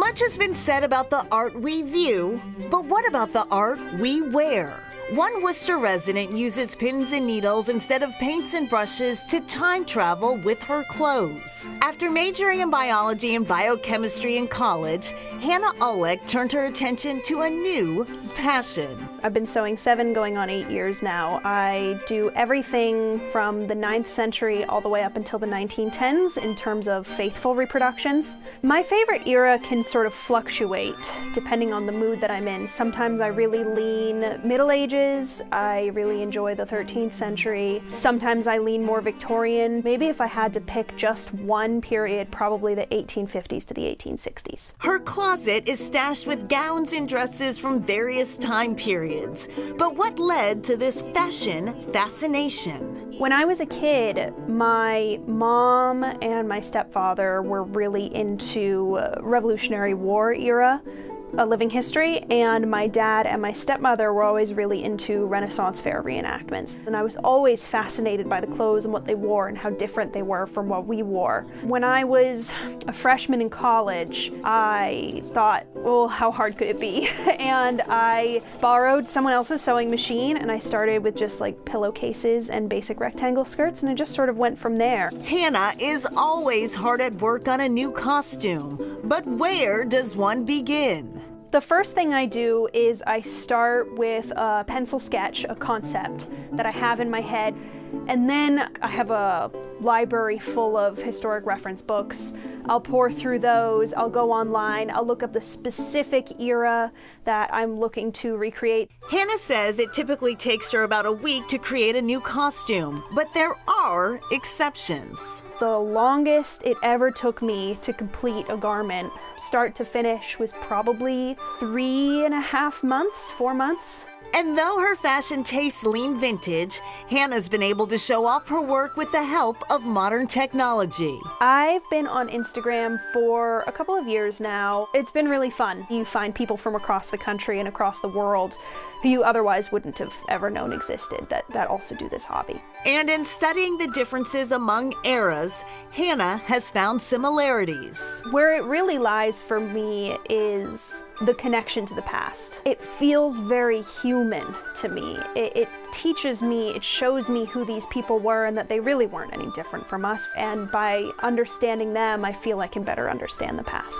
Much has been said about the art we view, but what about the art we wear? One Worcester resident uses pins and needles instead of paints and brushes to time travel with her clothes. After majoring in biology and biochemistry in college, Hannah Ullek turned her attention to a new passion. I've been sewing 7 going on 8 years now. I do everything from the 9th century all the way up until the 1910s in terms of faithful reproductions. My favorite era can sort of fluctuate depending on the mood that I'm in. Sometimes I really lean Middle Ages. I really enjoy the 13th century. Sometimes I lean more Victorian. Maybe if I had to pick just one period, probably the 1850s to the 1860s. Her closet is stashed with gowns and dresses from various time periods. But what led to this fashion fascination? When I was a kid, my mom and my stepfather were really into Revolutionary War era living history, and my dad and my stepmother were always really into Renaissance fair reenactments. And I was always fascinated by the clothes and what they wore and how different they were from what we wore. When I was a freshman in college, I thought, well, how hard could it be? And I borrowed someone else's sewing machine, and I started with just like pillowcases and basic rectangle skirts, and it just sort of went from there. Hannah is always hard at work on a new costume, but where does one begin? The first thing I do is I start with a pencil sketch, a concept that I have in my head, and then I have a library full of historic reference books. I'll pour through those, I'll go online, I'll look up the specific era that I'm looking to recreate. Hannah says it typically takes her about a week to create a new costume, but there are exceptions. The longest it ever took me to complete a garment, start to finish, was probably 3.5 months, 4 months. And though her fashion tastes lean vintage, Hannah's been able to show off her work with the help of modern technology. I've been on Instagram for a couple of years now. It's been really fun. You find people from across the country and across the world who you otherwise wouldn't have ever known existed that also do this hobby. And in studying the differences among eras, Hannah has found similarities. Where it really lies for me is the connection to the past. It feels very human to me. It teaches me, it shows me who these people were and that they really weren't any different from us. And by understanding them, I feel I can better understand the past.